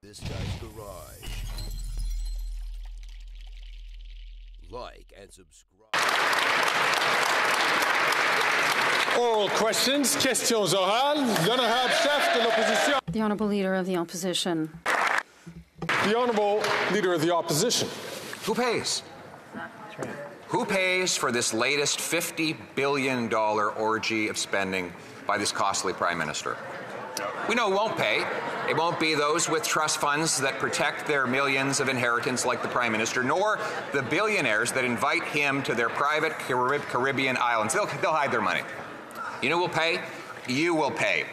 This guy's garage. Like and subscribe. Oral questions, questions orales. L'honorable chef de l'opposition. The Honourable Leader of the Opposition. The Honourable Leader of the Opposition. Who pays? Who pays for this latest $50 billion orgy of spending by this costly Prime Minister? We know who won't pay. It won't be those with trust funds that protect their millions of inheritance like the Prime Minister, nor the billionaires that invite him to their private Caribbean islands. They'll hide their money. You know who will pay? You will pay.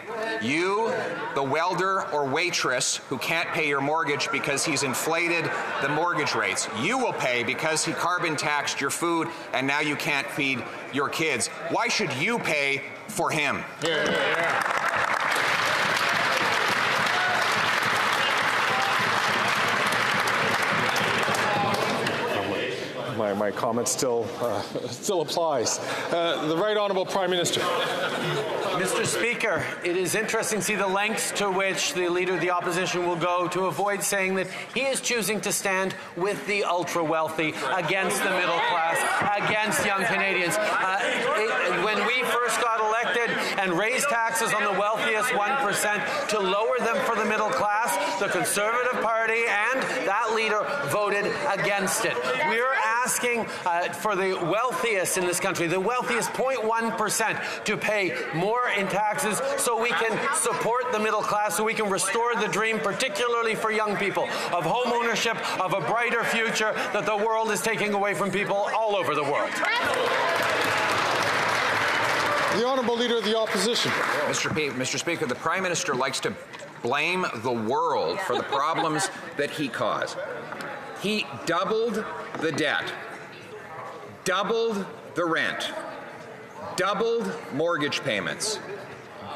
You, the welder or waitress who can't pay your mortgage because he's inflated the mortgage rates. You will pay because he carbon taxed your food and now you can't feed your kids. Why should you pay for him? Yeah. My comment still applies. The Right Honourable Prime Minister. Mr. Speaker, it is interesting to see the lengths to which the Leader of the Opposition will go to avoid saying that he is choosing to stand with the ultra-wealthy, against the middle class, against young Canadians. When we first got elected and raised taxes on the wealthiest 1% to lower them for the middle class, the Conservative Party and that leader voted against it. We're asking for the wealthiest in this country, the wealthiest 0.1%, to pay more in taxes so we can support the middle class, so we can restore the dream, particularly for young people, of home ownership, of a brighter future that the world is taking away from people all over the world. The Honourable Leader of the Opposition. Mr. Speaker, the Prime Minister likes to blame the world for the problems that he caused. He doubled the debt, doubled the rent, doubled mortgage payments,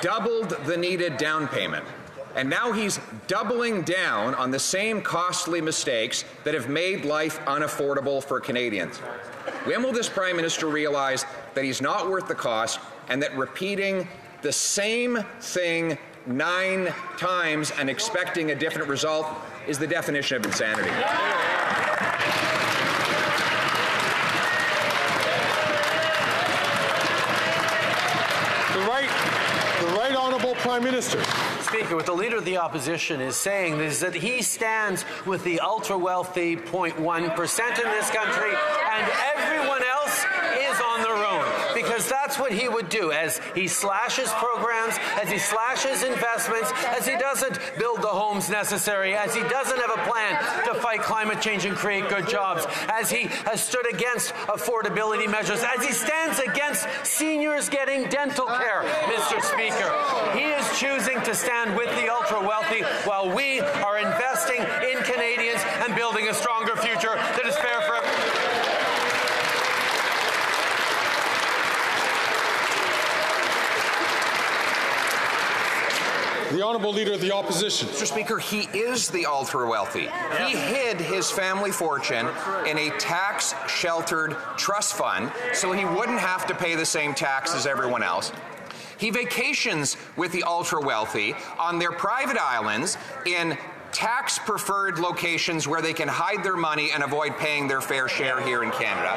doubled the needed down payment, and now he's doubling down on the same costly mistakes that have made life unaffordable for Canadians. When will this Prime Minister realize that he's not worth the cost and that repeating the same thing 9 times and expecting a different result is the definition of insanity? The Right Honourable Prime Minister. Speaker, what the Leader of the Opposition is saying is that he stands with the ultra-wealthy 0.1% in this country, and everyone else is on their own, because that's what he would do as he slashes programs, as he slashes investments, as he doesn't build the homes necessary, as he doesn't have a plan to fight climate change and create good jobs, as he has stood against affordability measures, as he stands against seniors getting dental care, Mr. Speaker. He is choosing to stand with the ultra-wealthy while we are investing in Canadians and building a stronger future that is fair for everyone. The Honourable Leader of the Opposition. Mr. Speaker, he is the ultra-wealthy. He hid his family fortune in a tax-sheltered trust fund so he wouldn't have to pay the same tax as everyone else. He vacations with the ultra-wealthy on their private islands in tax-preferred locations where they can hide their money and avoid paying their fair share here in Canada.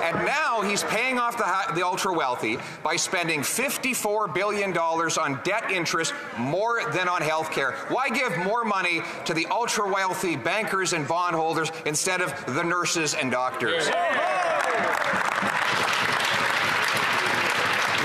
And now he's paying off the ultra-wealthy by spending $54 billion on debt interest, more than on health care. Why give more money to the ultra-wealthy bankers and bondholders instead of the nurses and doctors?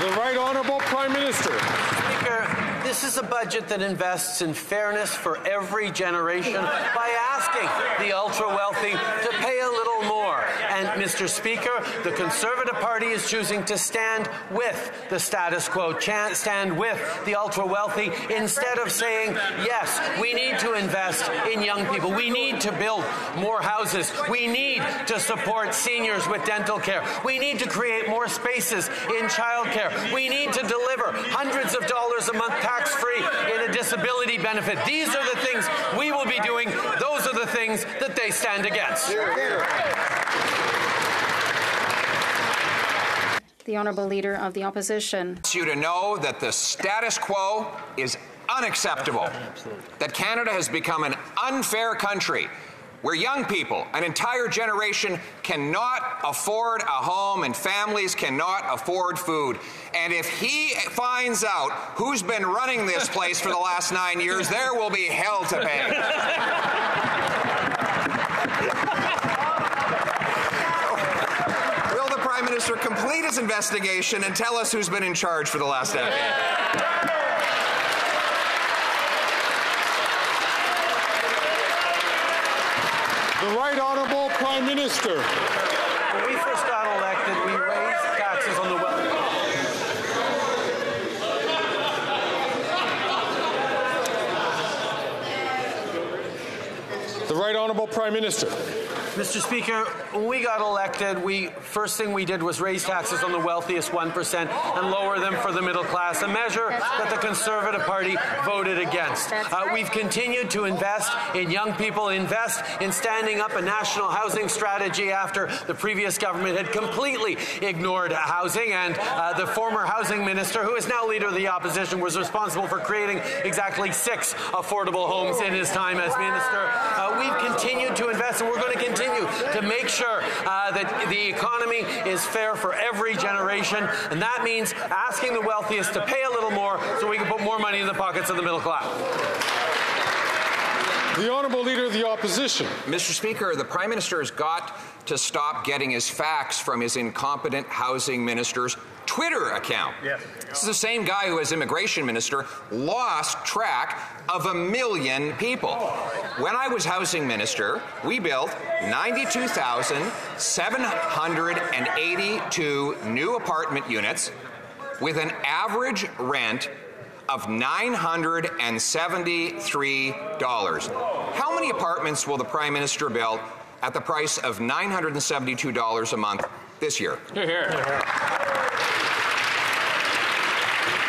The Right Honourable Prime Minister. Speaker, this is a budget that invests in fairness for every generation by asking the ultra-wealthy to pay a little more. And, Mr. Speaker, the Conservative Party is choosing to stand with the status quo, stand with the ultra-wealthy, instead of saying, yes, we need to invest in young people. We need to build more houses. We need to support seniors with dental care. We need to create more spaces in childcare. We need to deliver hundreds of dollars a month tax-free in a disability benefit. These are the things we will be doing. Those are the things that they stand against. The Honourable Leader of the Opposition. You to know that the status quo is unacceptable that Canada has become an unfair country where young people, an entire generation, cannot afford a home and families cannot afford food. And if he finds out who's been running this place for the last 9 years, there will be hell to pay. Will the Prime Minister complete his investigation and tell us who's been in charge for the last decade? The Right Honourable Prime Minister. When we first got elected, we raised taxes on the wealthy. The Right Honourable Prime Minister. Mr. Speaker, when we got elected, first thing we did was raise taxes on the wealthiest 1% and lower them for the middle class, a measure that the Conservative Party voted against. We've continued to invest in young people, invest in standing up a national housing strategy after the previous government had completely ignored housing, and the former housing minister, who is now leader of the opposition, was responsible for creating exactly 6 affordable homes in his time as minister. We've continued to invest, and we're going to continue to make sure that the economy is fair for every generation, and that means asking the wealthiest to pay a little more so we can put more money in the pockets of the middle class. The Honourable Leader of the Opposition. Mr. Speaker, the Prime Minister has got to stop getting his facts from his incompetent housing minister's Twitter account. Yes. This is the same guy who, as immigration minister, lost track of 1 million people. When I was housing minister, we built 92,782 new apartment units with an average rent of $973. How many apartments will the Prime Minister build at the price of $972 a month this year? Hear, hear.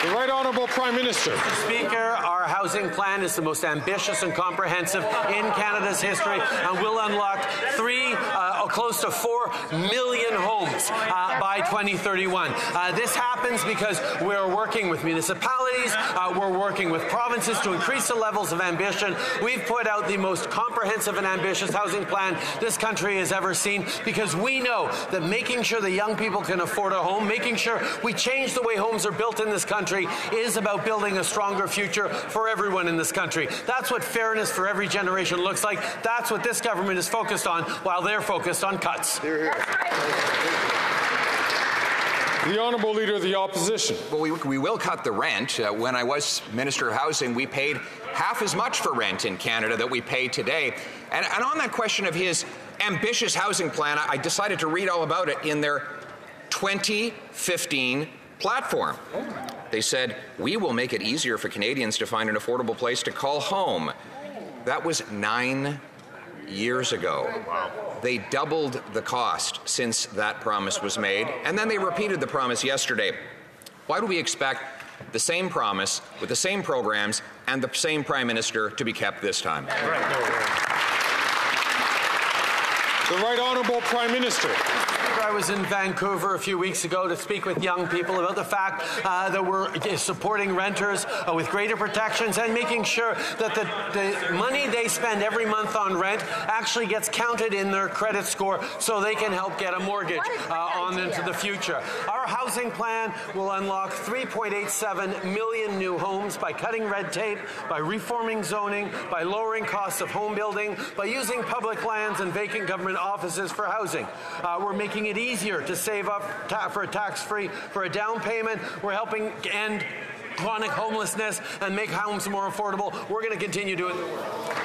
The Right Honourable Prime Minister. Mr. Speaker, our housing plan is the most ambitious and comprehensive in Canada's history, and will unlock close to 4 million homes by 2031. This happens because we're working with municipalities, we're working with provinces to increase the levels of ambition. We've put out the most comprehensive and ambitious housing plan this country has ever seen, because we know that making sure that young people can afford a home, making sure we change the way homes are built in this country, is about building a stronger future for everyone in this country. That's what fairness for every generation looks like. That's what this government is focused on, while they're focused on cuts. The Honourable Leader of the Opposition. Well, we will cut the rent. When I was Minister of Housing, we paid half as much for rent in Canada that we pay today. And on that question of his ambitious housing plan, I decided to read all about it in their 2015 platform. They said, "We will make it easier for Canadians to find an affordable place to call home." That was 9 years ago. Wow. They doubled the cost since that promise was made, and then they repeated the promise yesterday. Why do we expect the same promise with the same programs and the same Prime Minister to be kept this time? The Right Honourable Prime Minister. I was in Vancouver a few weeks ago to speak with young people about the fact that we're supporting renters with greater protections and making sure that the money they spend every month on rent actually gets counted in their credit score so they can help get a mortgage on into the future. Our housing plan will unlock 3.87 million new homes by cutting red tape, by reforming zoning, by lowering costs of home building, by using public lands and vacant government offices for housing. We're making it easier to save up for a tax-free for a down payment. We're helping end chronic homelessness and make homes more affordable. We're going to continue doing the work.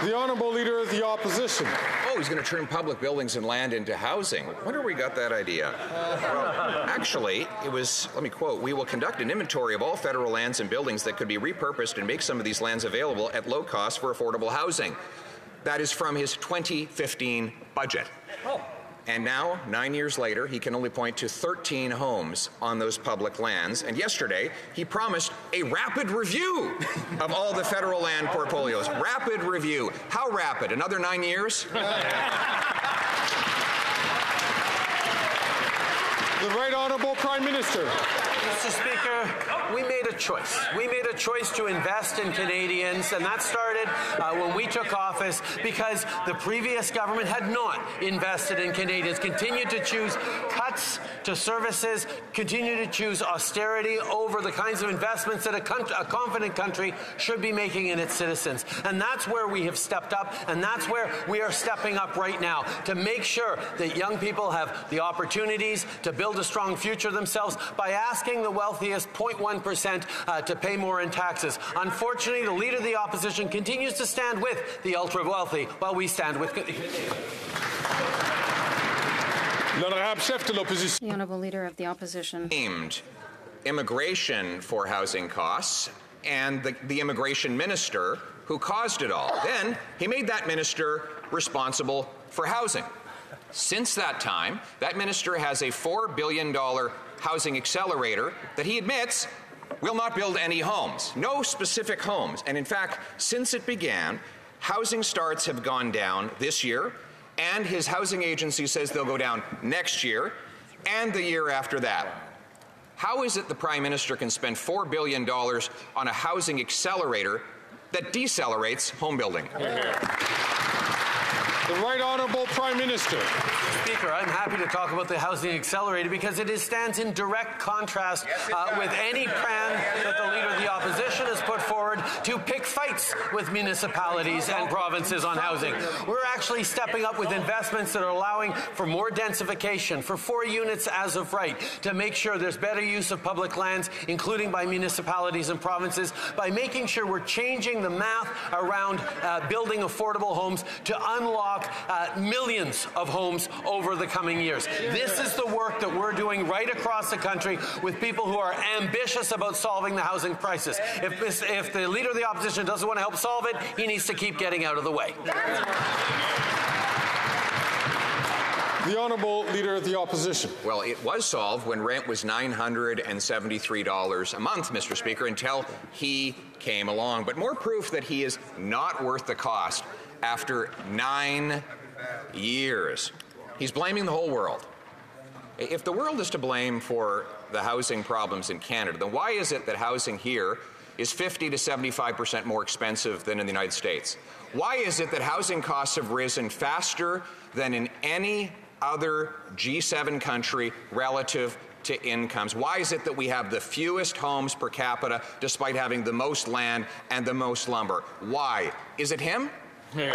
The Honourable Leader of the Opposition. Oh, he's going to turn public buildings and land into housing. Wonder where we got that idea. Well, actually, it was, let me quote, "We will conduct an inventory of all federal lands and buildings that could be repurposed and make some of these lands available at low cost for affordable housing." That is from his 2015 budget. Oh. And now, 9 years later, he can only point to 13 homes on those public lands. And yesterday, he promised a rapid review of all the federal land portfolios. Rapid review. How rapid? Another 9 years? The Right Honourable Prime Minister. Mr. Speaker, we made a choice. We made a choice to invest in Canadians, and that started when we took office because the previous government had not invested in Canadians, continued to choose cuts to services, continued to choose austerity over the kinds of investments that a confident country should be making in its citizens. And that's where we have stepped up, and that's where we are stepping up right now to make sure that young people have the opportunities to build a strong future themselves by asking the wealthiest 0.1% to pay more in taxes. Unfortunately, the Leader of the Opposition continues to stand with the ultra-wealthy while we stand with... The Honourable Leader of the Opposition. Named immigration for housing costs and the immigration minister who caused it all. Then he made that minister responsible for housing. Since that time, that minister has a $4 billion housing accelerator that he admits will not build any homes, no specific homes. And in fact, since it began, housing starts have gone down this year, and his housing agency says they'll go down next year and the year after that. How is it the Prime Minister can spend $4 billion on a housing accelerator that decelerates home building? The Right Honourable Prime Minister. Speaker, I'm happy to talk about the housing accelerator because it stands in direct contrast with any plan that the Leader of the Opposition has put forward to pick fights with municipalities and provinces on housing. We're actually stepping up with investments that are allowing for more densification, for 4 units as of right, to make sure there's better use of public lands, including by municipalities and provinces, by making sure we're changing the math around building affordable homes to unlock millions of homes over the coming years. This is the work that we're doing right across the country with people who are ambitious about solving the housing crisis. If the Leader of the Opposition doesn't want to help solve it, he needs to keep getting out of the way. The Honourable Leader of the Opposition. Well, it was solved when rent was $973 a month, Mr. Speaker, until he came along. But more proof that he is not worth the cost after 9 years. He's blaming the whole world. If the world is to blame for the housing problems in Canada, then why is it that housing here is 50 to 75% more expensive than in the United States? Why is it that housing costs have risen faster than in any other G7 country relative to incomes? Why is it that we have the fewest homes per capita despite having the most land and the most lumber? Why? Is it him? The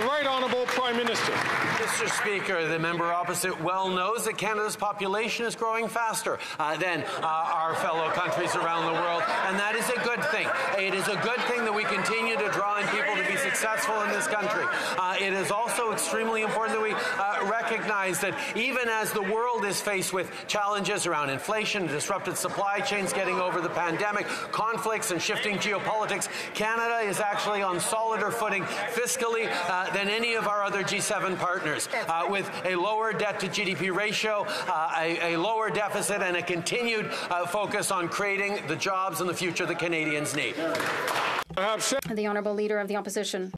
Right Honourable Prime Minister. Mr. Speaker, the member opposite well knows that Canada's population is growing faster than our fellow countries around the world, and that is a good thing. It is a good thing that we continue to draw in people to be successful in this country. It is also extremely important that we recognize that even as the world is faced with challenges around inflation, disrupted supply chains, getting over the pandemic, conflicts and shifting geopolitics, Canada is actually on solider footing fiscally than any of our other G7 partners, with a lower debt to GDP ratio, a lower deficit, and a continued focus on creating the jobs and the future that Canadians need. The Honourable Leader of the Opposition.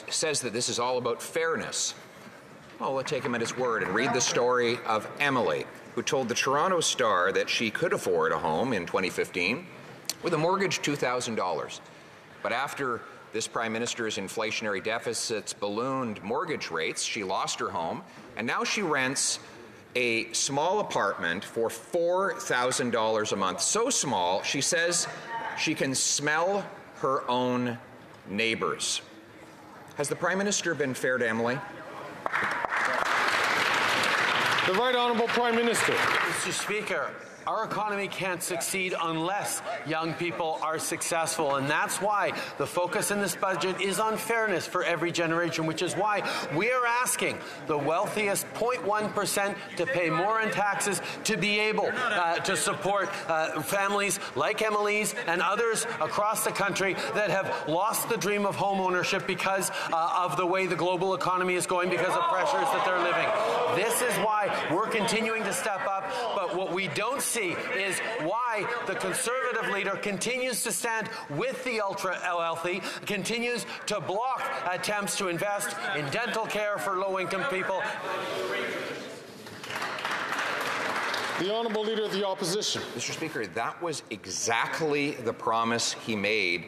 Says that this is all about fairness. Well, let's take him at his word and read the story of Emily, who told the Toronto Star that she could afford a home in 2015 with a mortgage $2,000. But after this Prime Minister's inflationary deficits ballooned mortgage rates, she lost her home, and now she rents a small apartment for $4,000 a month. So small, she says she can smell her own neighbors. Has the Prime Minister been fair to Emily? The Right Honourable Prime Minister. Mr. Speaker, our economy can't succeed unless young people are successful, and that's why the focus in this budget is on fairness for every generation, which is why we are asking the wealthiest 0.1% to pay more in taxes to be able to support families like Emily's and others across the country that have lost the dream of home ownership because of the way the global economy is going, because of pressures that they're living. This is why we're continuing to step up, but what we don't see is why the Conservative leader continues to stand with the ultra-wealthy, continues to block attempts to invest in dental care for low-income people. The Honourable Leader of the Opposition. Mr. Speaker, that was exactly the promise he made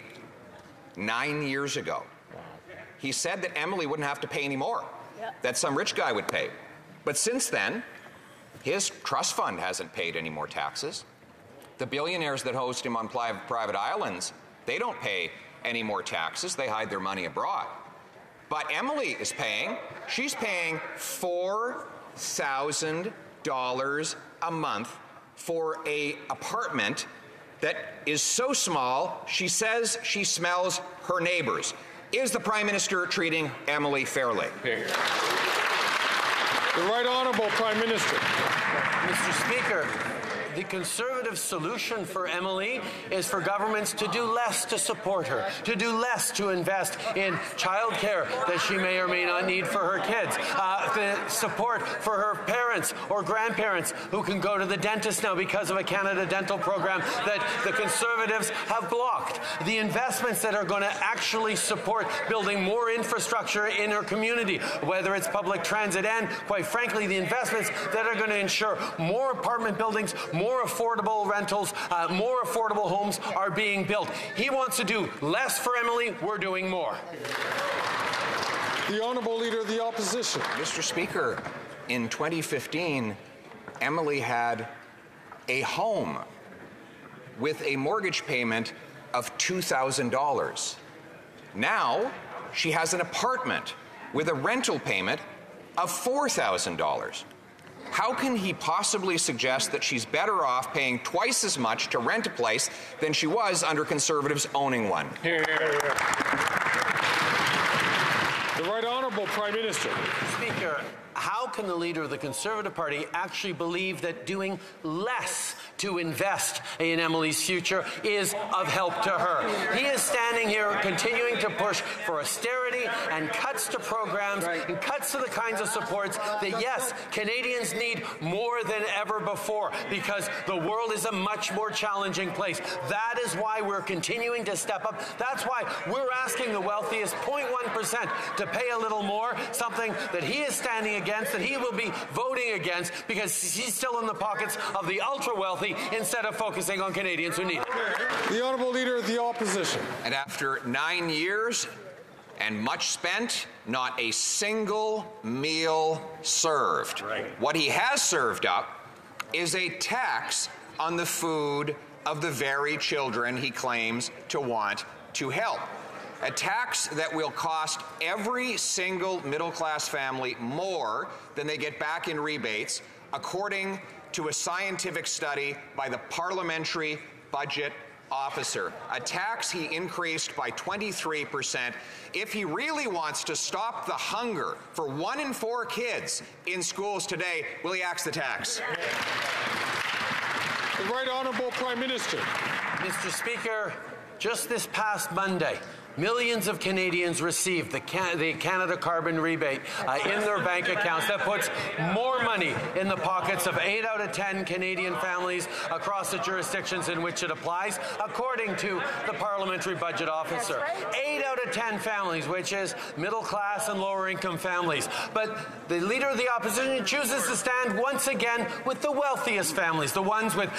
9 years ago. He said that Emily wouldn't have to pay any more, that some rich guy would pay. But since then, his trust fund hasn't paid any more taxes. The billionaires that host him on private islands, they don't pay any more taxes. They hide their money abroad. But Emily is paying. She's paying $4,000 a month for an apartment that is so small, she says she smells her neighbors. Is the Prime Minister treating Emily fairly? The Right Honourable Prime Minister. Mr. Speaker, the Conservative solution for Emily is for governments to do less to support her, to do less to invest in childcare that she may or may not need for her kids, the support for her parents or grandparents who can go to the dentist now because of a Canada Dental program that the Conservatives have blocked, the investments that are going to actually support building more infrastructure in her community, whether it's public transit and, quite frankly, the investments that are going to ensure more apartment buildings, more affordable rentals, more affordable homes are being built. He wants to do less for Emily. We're doing more. The Honourable Leader of the Opposition. Mr. Speaker, in 2015, Emily had a home with a mortgage payment of $2,000. Now, she has an apartment with a rental payment of $4,000. How can he possibly suggest that she's better off paying twice as much to rent a place than she was under Conservatives owning one? The Right Honourable Prime Minister. Speaker, how can the leader of the Conservative Party actually believe that doing less to invest in Emily's future is of help to her? He is standing here continuing to push for austerity and cuts to programs and cuts to the kinds of supports that, yes, Canadians need more than ever before because the world is a much more challenging place. That is why we're continuing to step up. That's why we're asking the wealthiest 0.1% to pay a little more, something that he is standing against, that he will be voting against because he's still in the pockets of the ultra-wealthy instead of focusing on Canadians who need it. The Honourable Leader of the Opposition. And after 9 years and much spent, not a single meal served. What he has served up is a tax on the food of the very children he claims to want to help. A tax that will cost every single middle-class family more than they get back in rebates, according to a scientific study by the Parliamentary Budget Officer. A tax he increased by 23%. If he really wants to stop the hunger for 1 in 4 kids in schools today, will he axe the tax? The Right Honourable Prime Minister. Mr. Speaker, just this past Monday, millions of Canadians received the Canada Carbon Rebate in their bank accounts. That puts more money in the pockets of 8 out of 10 Canadian families across the jurisdictions in which it applies, according to the Parliamentary Budget Officer. 8 out of 10 families, which is middle class and lower income families. But the Leader of the Opposition chooses to stand once again with the wealthiest families, the ones with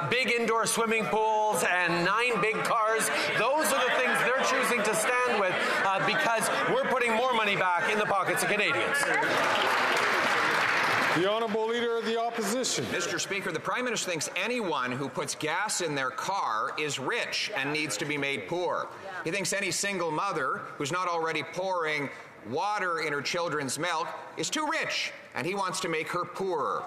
big indoor swimming pools and 9 big cars. Those are the things they're choosing to stand with because we're putting more money back in the pockets of Canadians. The Honourable Leader of the Opposition. Mr. Speaker, the Prime Minister thinks anyone who puts gas in their car is rich and needs to be made poor. He thinks any single mother who's not already pouring water in her children's milk is too rich, and he wants to make her poorer.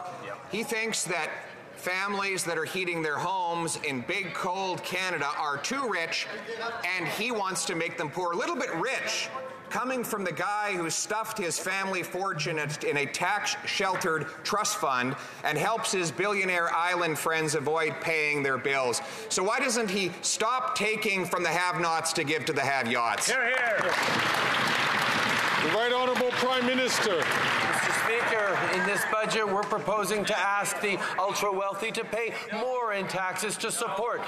He thinks that families that are heating their homes in big, cold Canada are too rich, and he wants to make them poor. A little bit rich, coming from the guy who stuffed his family fortune in a tax-sheltered trust fund and helps his billionaire island friends avoid paying their bills. So why doesn't he stop taking from the have-nots to give to the have-yachts? Hear, hear. The Right Honourable Prime Minister. Mr. Speaker, in this budget, we're proposing to ask the ultra-wealthy to pay more in taxes to support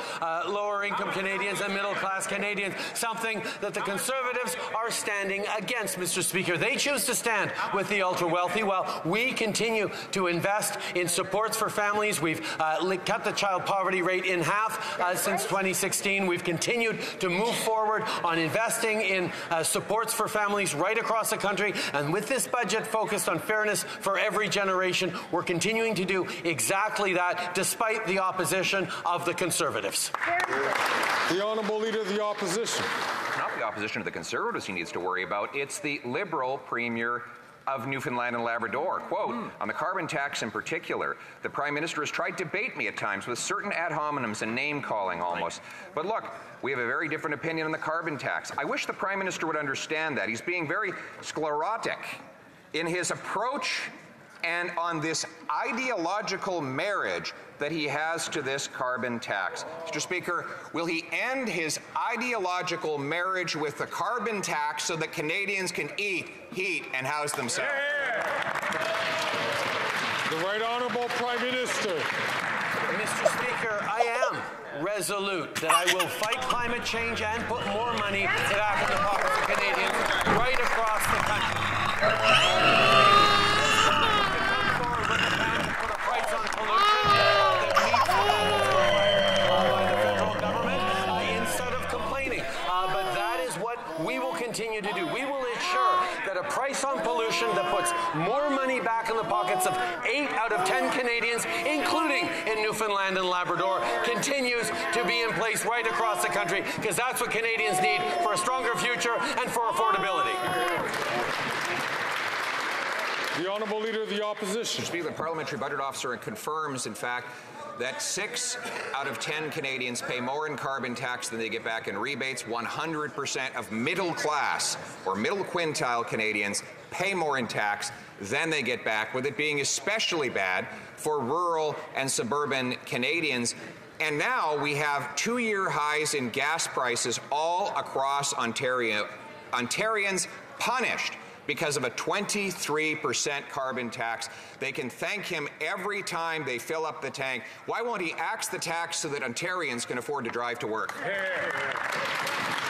lower-income Canadians and middle-class Canadians, something that the Conservatives are standing against, Mr. Speaker. They choose to stand with the ultra-wealthy while we continue to invest in supports for families. We've cut the child poverty rate in half since 2016. We've continued to move forward on investing in supports for families right across the country. And with this budget focused on fairness for every generation, we're continuing to do exactly that, despite the opposition of the Conservatives. The Honourable Leader of the Opposition. Not the opposition of the Conservatives he needs to worry about. It's the Liberal Premier of Newfoundland and Labrador. Quote, on the carbon tax in particular, the Prime Minister has tried to bait me at times with certain ad hominems and name-calling almost. But look, we have a very different opinion on the carbon tax. I wish the Prime Minister would understand that. He's being very sclerotic in his approach and on this ideological marriage that he has to this carbon tax. Mr. Speaker, will he end his ideological marriage with the carbon tax so that Canadians can eat, heat, and house themselves? The Right Honourable Prime Minister. Mr. Speaker, I am resolute that I will fight climate change and put more money back in the pockets of Canadians right across the country. Continue to do. We will ensure that a price on pollution that puts more money back in the pockets of 8 out of 10 Canadians, including in Newfoundland and Labrador, continues to be in place right across the country, because that's what Canadians need for a stronger future and for affordability. The Honourable Leader of the Opposition. Speaker, the Parliamentary Budget Officer confirms, in fact, that 6 out of 10 Canadians pay more in carbon tax than they get back in rebates. 100% of middle class or middle quintile Canadians pay more in tax than they get back, with it being especially bad for rural and suburban Canadians. And now we have 2-year highs in gas prices all across Ontario. Ontarians punished because of a 23% carbon tax. They can thank him every time they fill up the tank. Why won't he axe the tax so that Ontarians can afford to drive to work?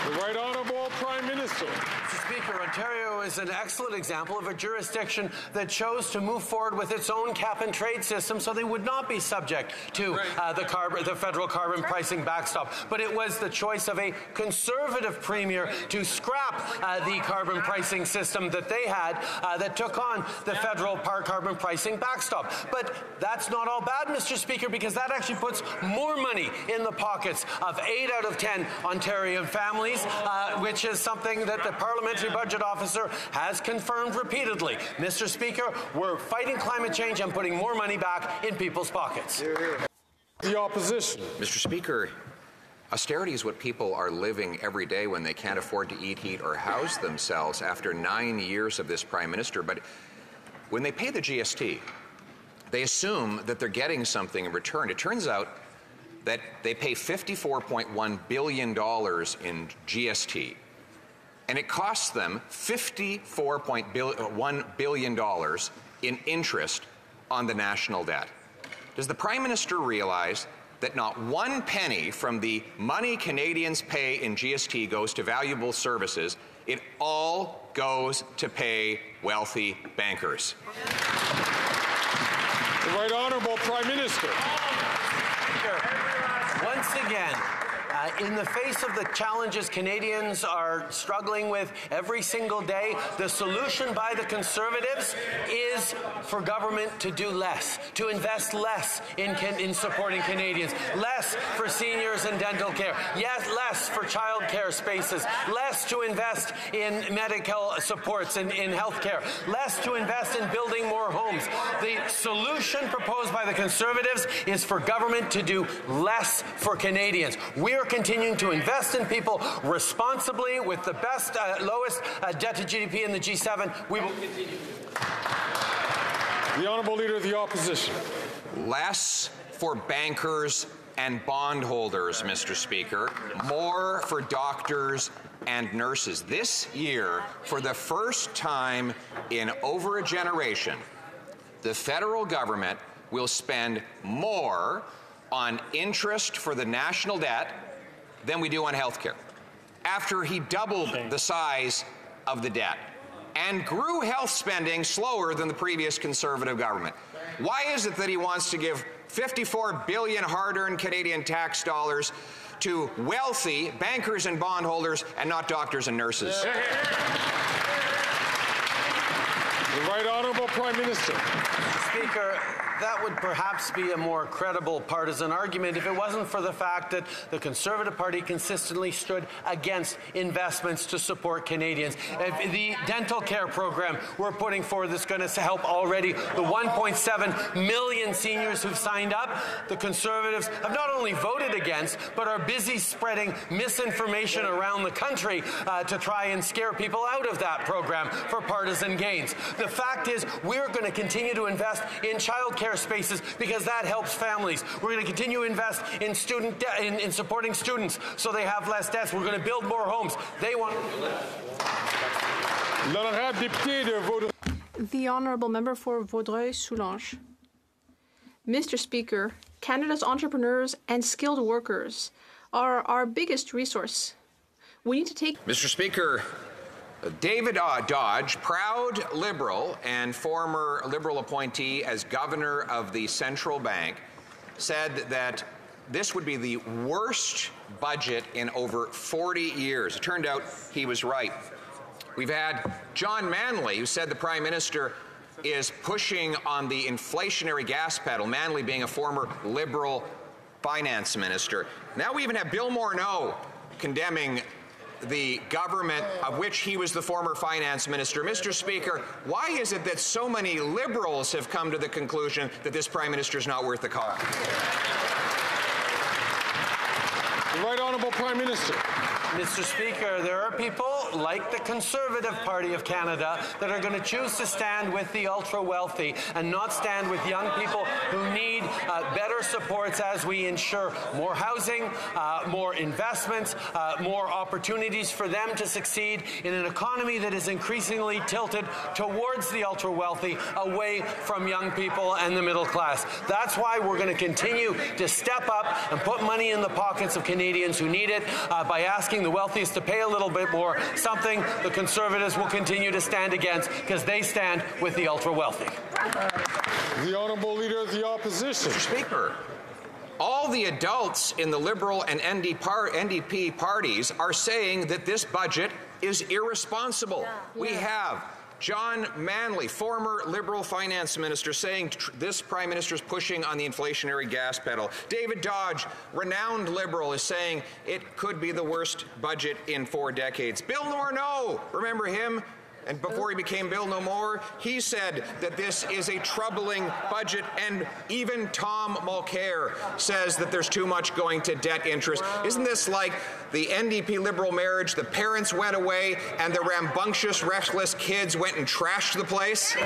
The Right Honourable Prime Minister. Mr. Speaker, Ontario is an excellent example of a jurisdiction that chose to move forward with its own cap-and-trade system so they would not be subject to the federal carbon pricing backstop. But it was the choice of a Conservative Premier to scrap the carbon pricing system that they had that took on the federal carbon pricing backstop. But that's not all bad, Mr. Speaker, because that actually puts more money in the pockets of 8 out of 10 Ontarian families, which is something that the Parliamentary Budget Officer has confirmed repeatedly. Mr. Speaker, we're fighting climate change and putting more money back in people's pockets. The Opposition. Mr. Speaker, austerity is what people are living every day when they can't afford to eat, heat, or house themselves after 9 years of this Prime Minister. But when they pay the GST, they assume that they're getting something in return. It turns out that they pay $54.1 billion in GST, and it costs them $54.1 billion in interest on the national debt. Does the Prime Minister realize that not 1 penny from the money Canadians pay in GST goes to valuable services? It all goes to pay wealthy bankers. The Right Honourable Prime Minister. Once again, in the face of the challenges Canadians are struggling with every single day, the solution by the Conservatives is for government to do less, to invest less in supporting Canadians, less for seniors and dental care, yes, less for child care spaces, less to invest in medical supports and in health care, less to invest in building more homes. The solution proposed by the Conservatives is for government to do less for Canadians. We are continuing to invest in people responsibly with the best, lowest debt to GDP in the G7. We will continue. The Honourable Leader of the Opposition. Less for bankers, and bondholders, Mr. Speaker, more for doctors and nurses. This year, for the first time in over a generation, the federal government will spend more on interest for the national debt than we do on health care, after he doubled the size of the debt and grew health spending slower than the previous Conservative government. Why is it that he wants to give $54 billion hard-earned Canadian tax dollars to wealthy bankers and bondholders and not doctors and nurses? The Right Honourable Prime Minister. Speaker, that would perhaps be a more credible partisan argument if it wasn't for the fact that the Conservative Party consistently stood against investments to support Canadians. If the dental care program we're putting forward that's going to help already the 1.7 million seniors who've signed up, the Conservatives have not only voted against, but are busy spreading misinformation around the country to try and scare people out of that program for partisan gains. The fact is, we're going to continue to invest in childcare spaces because that helps families. We're going to continue to invest in in supporting students so they have less debts. We're going to build more homes. They want. The Honourable Member for Vaudreuil-Soulanges. Mr. Speaker, Canada's entrepreneurs and skilled workers are our biggest resource. We need to take. Mr. Speaker, David Dodge, proud Liberal and former Liberal appointee as Governor of the Central Bank, said that this would be the worst budget in over 40 years. It turned out he was right. We've had John Manley, who said the Prime Minister is pushing on the inflationary gas pedal, Manley being a former Liberal finance minister. Now we even have Bill Morneau condemning the government of which he was the former finance minister. Mr. Speaker, why is it that so many Liberals have come to the conclusion that this Prime Minister is not worth the cost? The Right Honourable Prime Minister. Mr. Speaker, there are people like the Conservative Party of Canada that are going to choose to stand with the ultra-wealthy and not stand with young people who need better supports as we ensure more housing, more investments, more opportunities for them to succeed in an economy that is increasingly tilted towards the ultra-wealthy, away from young people and the middle class. That's why we're going to continue to step up and put money in the pockets of Canadians who need it by asking the wealthiest to pay a little bit more, something the Conservatives will continue to stand against because they stand with the ultra-wealthy. The Honourable Leader of the Opposition. Mr. Speaker, all the adults in the Liberal and NDP parties are saying that this budget is irresponsible. We have John Manley, former Liberal finance minister, saying this Prime Minister is pushing on the inflationary gas pedal. David Dodge, renowned Liberal, is saying it could be the worst budget in 4 decades. Bill Morneau, remember him? And before he became Bill No More, he said that this is a troubling budget, and even Tom Mulcair says that there's too much going to debt interest. Isn't this like the NDP-Liberal marriage? The parents went away, and the rambunctious, restless kids went and trashed the place?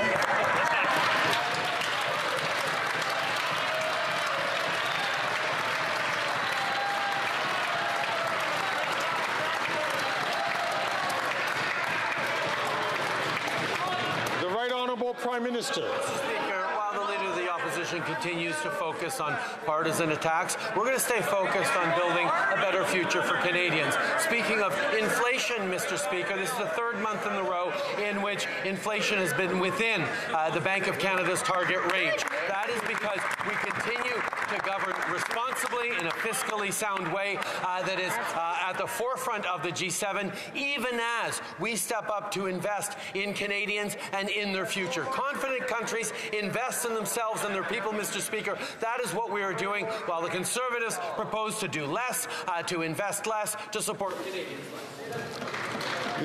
Prime Minister. Speaker, while the Leader of the Opposition continues to focus on partisan attacks, we're going to stay focused on building a better future for Canadians. Speaking of inflation, Mr. Speaker, this is the 3rd month in a row in which inflation has been within the Bank of Canada's target range. That is because we continue to govern responsibly in a fiscally sound way that is at the forefront of the G7, even as we step up to invest in Canadians and in their future. Confident countries invest in themselves and their people, Mr. Speaker. That is what we are doing, while the Conservatives propose to do less, to invest less, to support Canadians.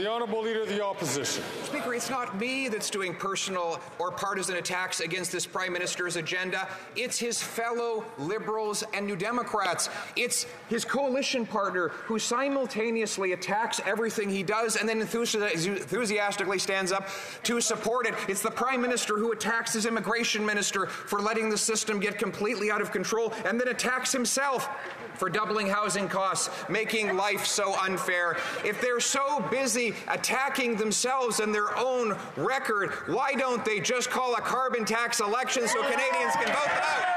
The Honourable Leader of the Opposition. Speaker, it's not me that's doing personal or partisan attacks against this Prime Minister's agenda. It's his fellow Liberals and New Democrats. It's his coalition partner who simultaneously attacks everything he does and then enthusiastically stands up to support it. It's the Prime Minister who attacks his immigration minister for letting the system get completely out of control and then attacks himself for doubling housing costs, making life so unfair. If they're so busy attacking themselves and their own record, why don't they just call a carbon tax election so Canadians can vote them out?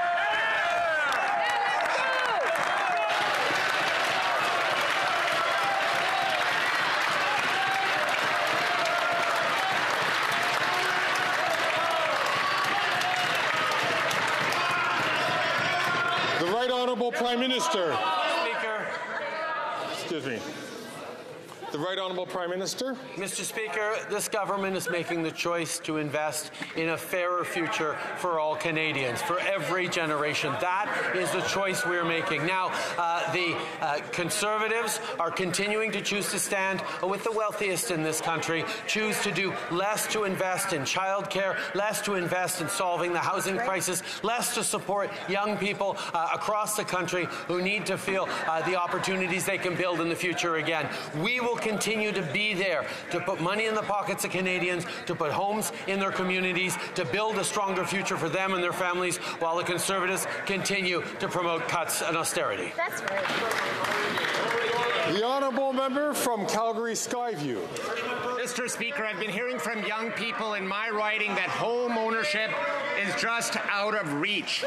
The Right Honourable Prime Minister. Speaker. Excuse me. The Right Honourable Prime Minister. Mr. Speaker, this government is making the choice to invest in a fairer future for all Canadians, for every generation. That is the choice we're making. Now, the Conservatives are continuing to choose to stand with the wealthiest in this country, choose to do less to invest in childcare, less to invest in solving the housing crisis, less to support young people across the country who need to feel the opportunities they can build in the future again. We will continue to be there to put money in the pockets of Canadians, to put homes in their communities, to build a stronger future for them and their families, while the Conservatives continue to promote cuts and austerity. That's right. The Honourable Member from Calgary Skyview. Mr. Speaker, I've been hearing from young people in my riding that home ownership is just out of reach.